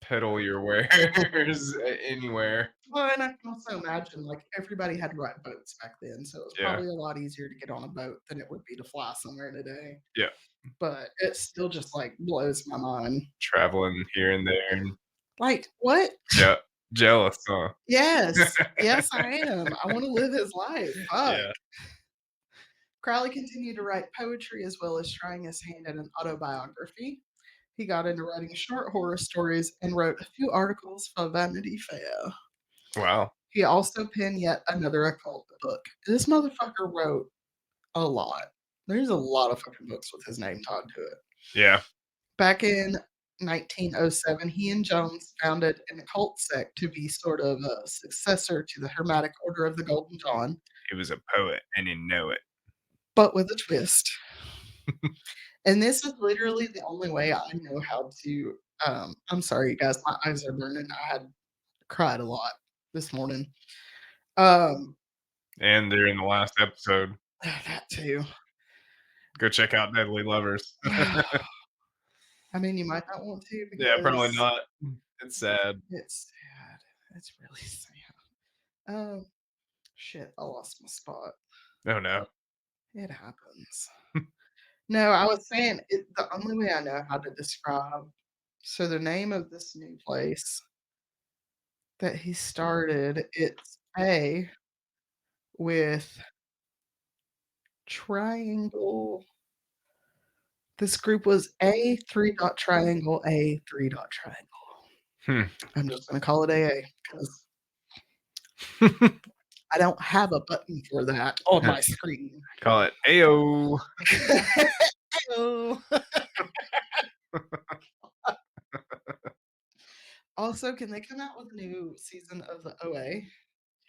peddle your wares anywhere. Well, and I can also imagine like everybody had to ride boats back then, so it was probably a lot easier to get on a boat than it would be to fly somewhere today. Yeah. But it still just like blows my mind. Traveling here and there. And like, what? Yeah. Jealous, huh? Yes. Yes, I am. I want to live his life. Fuck. Yeah. Crowley continued to write poetry as well as trying his hand at an autobiography. He got into writing short horror stories and wrote a few articles for Vanity Fair. Wow. He also penned yet another occult book. This motherfucker wrote a lot. There's a lot of fucking books with his name tied to it. Yeah. Back in 1907, he and Jones founded an occult sect to be sort of a successor to the Hermetic Order of the Golden Dawn. He was a poet and didn't know it. But with a twist. And this is literally the only way I know how to. I'm sorry, you guys. My eyes are burning. I had cried a lot this morning. And they're in the last episode. That too. Go check out Deadly Lovers. I mean, you might not want to. Yeah, probably not. It's sad. It's sad. It's really sad. Shit, I lost my spot. Oh no. It happens. No, I was saying the only way I know how to describe. So the name of this new place that he started, it's A with triangle. This group was A 3.triangle, A 3.triangle. I'm just going to call it AA because I don't have a button for that on my screen. Call it AO. Hello. Also, can they come out with a new season of the OA?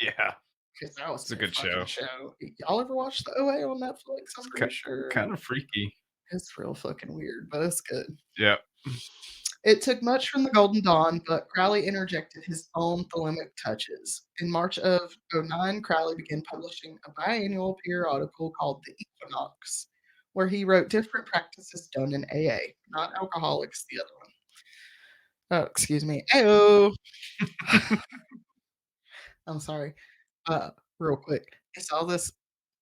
Yeah, Because that was it's a no good fucking show. Y'all ever watch the OA on Netflix? I'm pretty sure. kind of freaky. It's real fucking weird, but it's good. Yeah. It took much from the Golden Dawn, but Crowley interjected his own thelemic touches. In March of 2009, Crowley began publishing a biannual periodical called The Equinox, where he wrote different practices done in AA, not Alcoholics, the other one. Oh, excuse me. Ayo. I'm sorry. Real quick. I saw this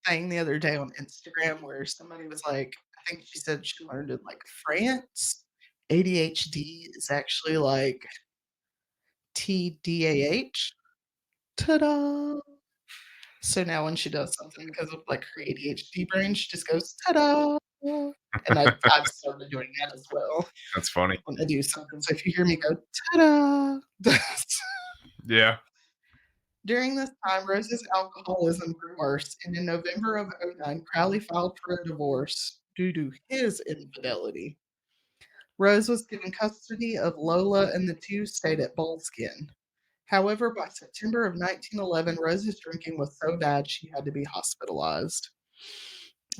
thing the other day on Instagram where somebody was like, I think she said she learned in like France. ADHD is actually like TDAH. Ta-da! So now when she does something because of like her ADHD brain, she just goes ta-da! And I've started doing that as well That's funny. when I do something. So if you hear me go ta-da, Yeah. During this time, Rose's alcoholism grew worse, and in November of 2009, Crowley filed for a divorce due to his infidelity. Rose was given custody of Lola, and the two stayed at Bullskin. However, by September of 1911, Rose's drinking was so bad she had to be hospitalized.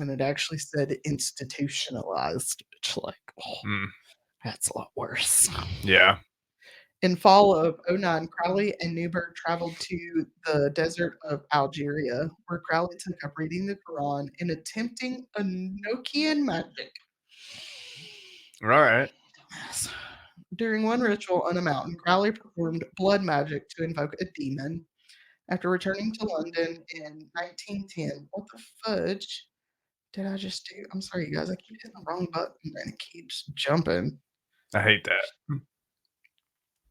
And it actually said institutionalized, which, like, that's a lot worse. Yeah. In fall of 2009, Crowley and Newberg traveled to the desert of Algeria, where Crowley took up reading the Quran and attempting Enochian magic. All right. During one ritual on a mountain, Crowley performed blood magic to invoke a demon. After returning to London in 1910, what the fudge did I just do? I'm sorry, you guys. I keep hitting the wrong button and it keeps jumping. I hate that.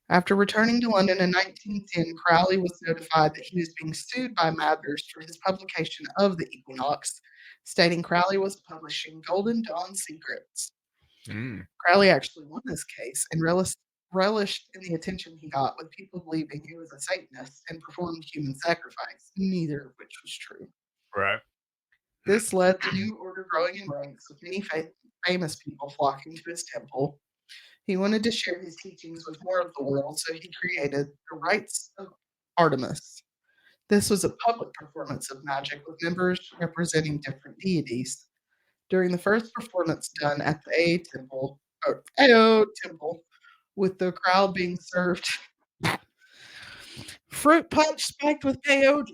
After returning to London in 1910, Crowley was notified that he was being sued by Mathers for his publication of The Equinox, stating Crowley was publishing Golden Dawn secrets. Crowley actually won this case and relished in the attention he got, with people believing he was a Satanist and performed human sacrifice, neither of which was true. Right. This led to new order growing in ranks, with many famous people flocking to his temple. He wanted to share his teachings with more of the world, so he created the Rites of Artemis. This was a public performance of magic with members representing different deities. During the first performance done at the AO Temple, with the crowd being served fruit punch spiked with peyote.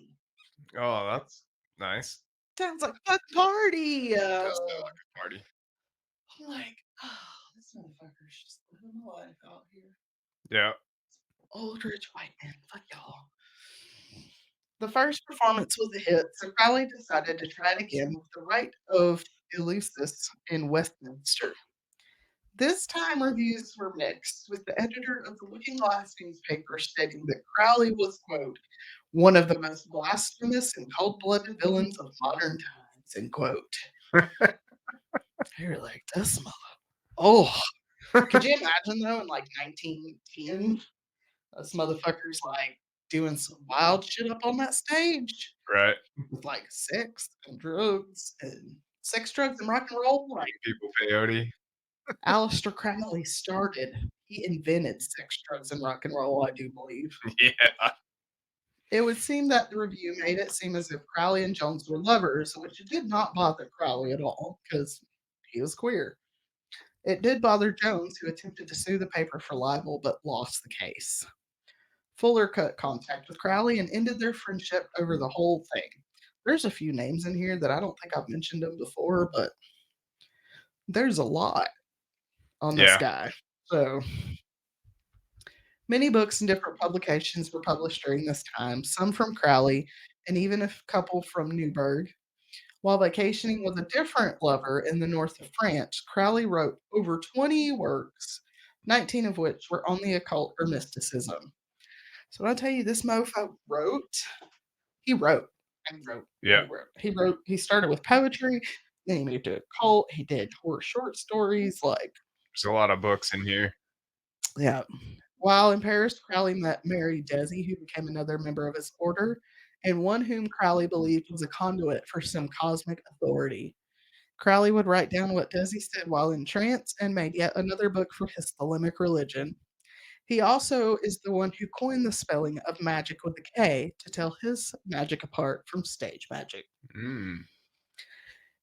Oh, that's nice. Sounds like a party. Does sound like a party. I'm like, oh, this motherfucker's just living my life out here. Yeah. Old rich white man. Fuck y'all. The first performance was a hit, so Crowley decided to try it again with the Rite of Eleusis in Westminster. This time reviews were mixed, with the editor of the Looking Glass newspaper stating that Crowley was, quote, one of the most blasphemous and cold-blooded villains of modern times, end quote. You're like, this mother. Oh, could you imagine though in like 1910, this motherfucker's like doing some wild shit up on that stage Right. with like sex, drugs, and rock and roll. Like People peyote. Aleister Crowley started. He invented sex, drugs, and rock and roll, I do believe. Yeah. It would seem that the review made it seem as if Crowley and Jones were lovers, which did not bother Crowley at all, because he was queer. It did bother Jones, who attempted to sue the paper for libel but lost the case. Fuller cut contact with Crowley and ended their friendship over the whole thing. There's a few names in here that I don't think I've mentioned them before, but there's a lot on this guy. So many books and different publications were published during this time, some from Crowley and even a couple from Newberg. While vacationing with a different lover in the north of France, Crowley wrote over 20 works, 19 of which were on the occult or mysticism. So when I tell you this mofo he wrote. Yeah. He started with poetry, then he moved to occult. He did horror short stories, like There's a lot of books in here. yeah. While in Paris, Crowley met Mary Desi, who became another member of his order, and one whom Crowley believed was a conduit for some cosmic authority. Crowley would write down what Desi said while in trance and made yet another book for his Thelemic religion. He also is the one who coined the spelling of magic with a K to tell his magic apart from stage magic. Mm.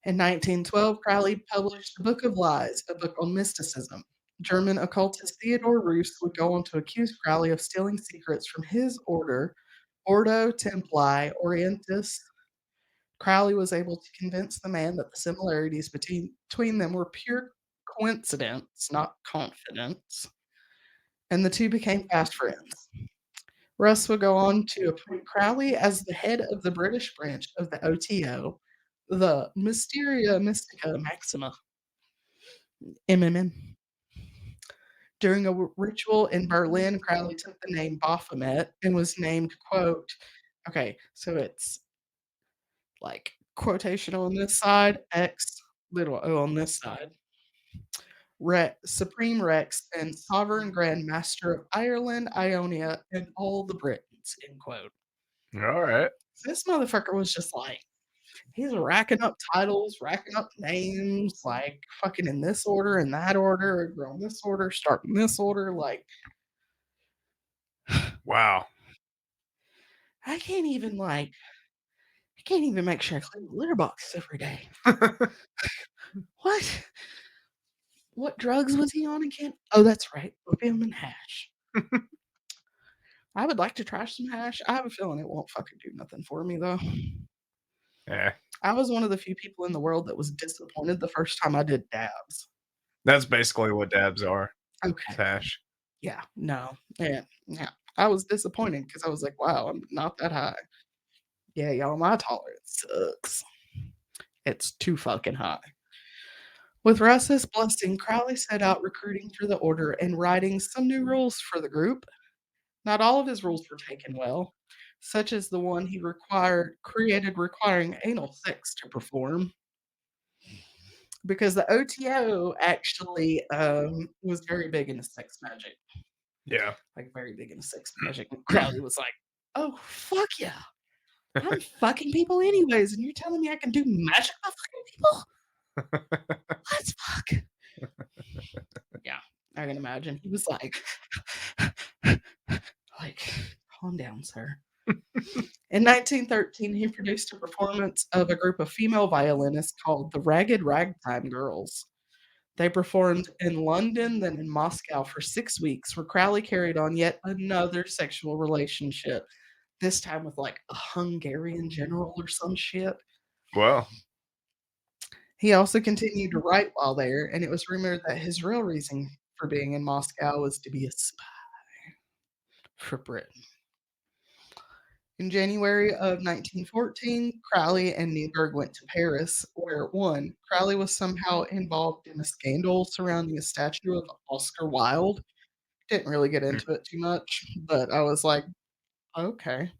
In 1912, Crowley published The Book of Lies, a book on mysticism. German occultist Theodor Roos would go on to accuse Crowley of stealing secrets from his order, Ordo Templii Orientis. Crowley was able to convince the man that the similarities between them were pure coincidence, not confidence, and the two became fast friends. Russ would go on to appoint Crowley as the head of the British branch of the OTO, the Mysteria Mystica Maxima, MMM. During a ritual in Berlin, Crowley took the name Baphomet and was named, quote, okay, so it's like quotation on this side, X, little o on this side, Supreme Rex and Sovereign Grand Master of Ireland, Ionia, and all the Britons, end quote. All right. So this motherfucker was just like, he's racking up titles, racking up names, like fucking in this order, in that order, or in this order, starting this order. Like, Wow. I can't even make sure I clean the litter box every day. What? What drugs was he on again? Oh, that's right, opium and hash. I would like to try some hash. I have a feeling it won't fucking do nothing for me though. Yeah. I was one of the few people in the world that was disappointed the first time I did dabs. That's basically what dabs are. Okay. Hash. Yeah, no. Yeah. I was disappointed because I was like, wow, I'm not that high. Yeah, y'all, my tolerance sucks. It's too fucking high. With Russ's blessing, Crowley set out recruiting for the order and writing some new rules for the group. Not all of his rules were taken well, such as the one he created requiring anal sex to perform. Because the OTO actually was very big into sex magic. Yeah. Like, very big into sex magic. And Crowley was like, oh, fuck yeah. I'm fucking people anyways, and you're telling me I can do magic on fucking people? Let's fuck. Yeah, I can imagine. He was like, calm down, sir. In 1913, he produced a performance of a group of female violinists called the Ragged Ragtime Girls. They performed in London, then in Moscow for 6 weeks, where Crowley carried on yet another sexual relationship, this time with like a Hungarian general or some shit. Well. He also continued to write while there, and it was rumored that his real reason for being in Moscow was to be a spy for Britain. In January of 1914, Crowley and Newberg went to Paris, where one, Crowley was somehow involved in a scandal surrounding a statue of Oscar Wilde. Didn't really get into it too much, but I was like, okay.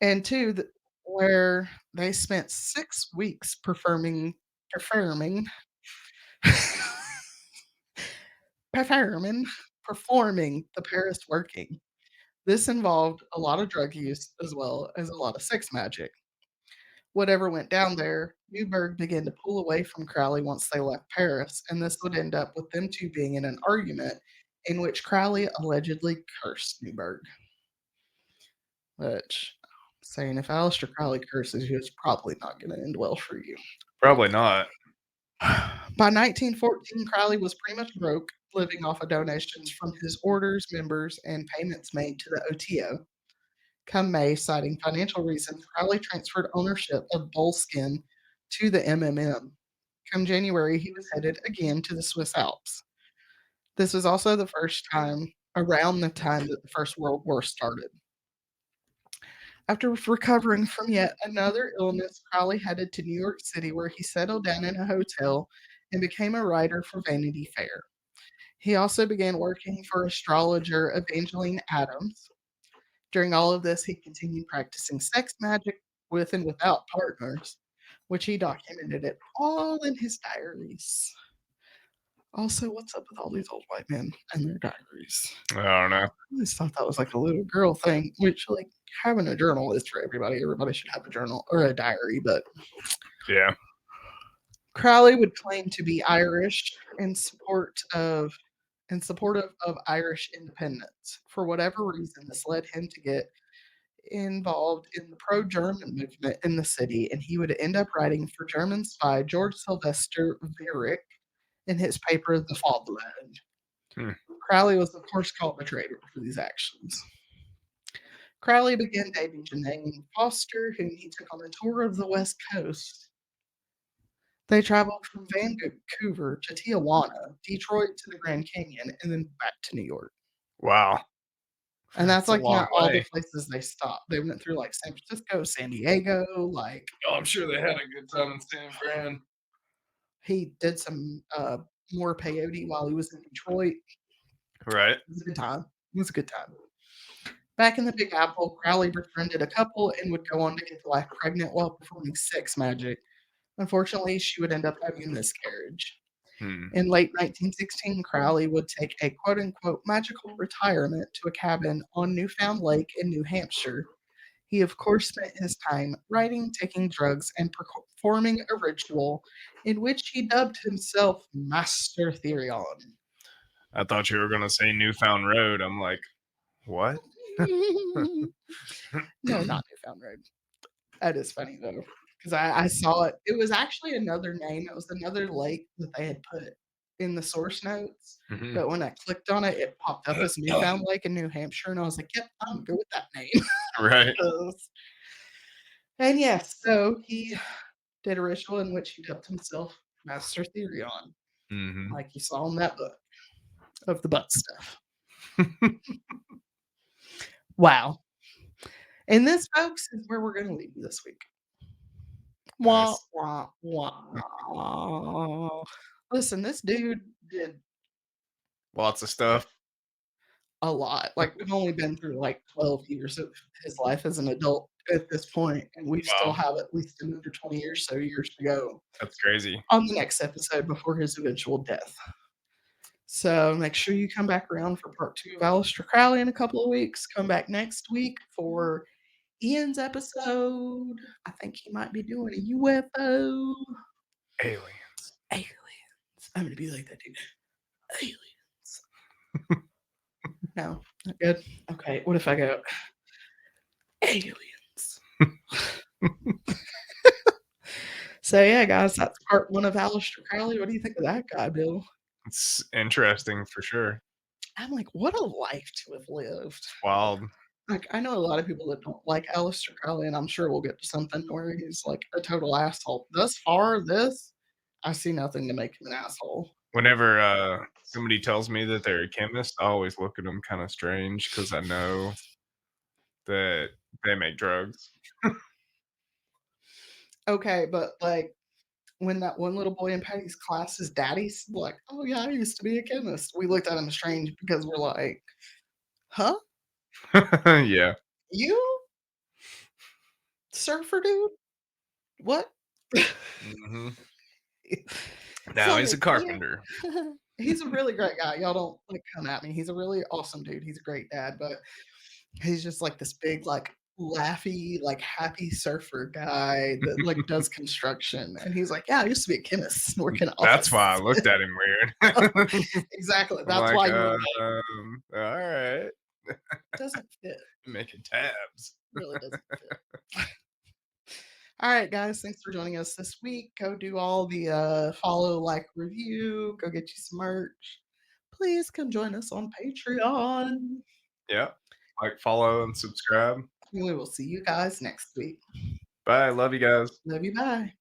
And two, where they spent 6 weeks performing the Paris working. This involved a lot of drug use as well as a lot of sex magic. Whatever went down there, Newberg began to pull away from Crowley once they left Paris, and this would end up with them two being in an argument in which Crowley allegedly cursed Newberg. Which, saying if Aleister Crowley curses you, it's probably not going to end well for you. Probably not. By 1914, Crowley was pretty much broke, living off of donations from his orders, members, and payments made to the OTO. Come May, citing financial reasons, Crowley transferred ownership of Bullskin to the MMM. Come January, he was headed again to the Swiss Alps. This was also the first time, around the time that the First World War started. After recovering from yet another illness, Crowley headed to New York City, where he settled down in a hotel and became a writer for Vanity Fair. He also began working for astrologer Evangeline Adams. During all of this, he continued practicing sex magic with and without partners, which he documented it all in his diaries. Also, what's up with all these old white men and their diaries? I don't know. I always thought that was like a little girl thing, which, like, having a journal is for everybody. Everybody should have a journal or a diary, but Yeah. Crowley would claim to be Irish in supportive of Irish independence. For whatever reason, this led him to get involved in the pro-German movement in the city, and he would end up writing for German spy George Sylvester Viereck in his paper The Fatherland. Hmm. Crowley was, of course, called a traitor for these actions. Crowley began dating Janine Foster, whom he took on a tour of the West Coast. They traveled from Vancouver to Tijuana, Detroit to the Grand Canyon, and then back to New York. Wow. And that's a like long not all the way. places they stopped. They went through like San Francisco, San Diego. Like Oh, I'm sure they had a good time in San Fran. he did some more peyote while he was in Detroit. Right. It was a good time. It was a good time. Back in the Big Apple, Crowley befriended a couple and would go on to get the wife pregnant while performing sex magic. Unfortunately, she would end up having a miscarriage. Hmm. In late 1916, Crowley would take a quote-unquote magical retirement to a cabin on Newfound Lake in New Hampshire. He, of course, spent his time writing, taking drugs, and performing a ritual in which he dubbed himself Master Therion. I thought you were going to say Newfound Road. I'm like, what? No, not Newfound Road. That is funny, though, because I saw it. It was actually another name. It was another lake that they had put in the source notes. Mhm. But when I clicked on it, it popped up as Newfound Lake in New Hampshire. And I was like, yep, I'm good with that name. Right. And yes, so he did a ritual in which he dubbed himself Master Therion, Mhm. like you saw in that book of the butt stuff. Wow. And this, folks, is where we're going to leave you this week. Wah, Nice. wah, wah. Listen, this dude did Lots of stuff. a lot. Like, we've only been through like 12 years of his life as an adult at this point, and we still Wow. have at least another 20 or so years to go That's crazy. on the next episode before his eventual death. So make sure you come back around for part 2 of Aleister Crowley in a couple of weeks. Come back next week for Ian's episode. I think he might be doing a UFO. Aliens. I'm going to be like that dude. Aliens. No, not good. Okay, what if I go aliens? So yeah, guys, that's part 1 of Aleister Crowley. What do you think of that guy, Bill? It's interesting for sure. I'm like, what a life to have lived. Wild. Like, I know a lot of people that don't like Aleister Crowley, and I'm sure we'll get to something where he's like a total asshole. Thus far, I see nothing to make him an asshole. Whenever somebody tells me that they're a chemist, I always look at them kind of strange because I know that they make drugs. Okay, but like when that one little boy in Patty's class, his daddy's like, "Oh yeah, I used to be a chemist." We looked at him strange because we're like, "Huh? Yeah. You surfer dude? What?" Hmm. Now he's a carpenter. He's a really great guy. Y'all don't like come at me. He's a really awesome dude. He's a great dad, but he's just like this big, like laughy, like happy surfer guy that like does construction. And he's like, "Yeah, I used to be a chemist working in That's why I office." looked at him weird. Exactly. I'm That's like, why you were like, all right. doesn't fit. Making tabs. Really doesn't fit. All right, guys. Thanks for joining us this week. Go do all the follow, like, review. Go get you some merch. Please come join us on Patreon. Yeah. Like, follow, and subscribe. We will see you guys next week. Bye. Love you guys. Love you. Bye.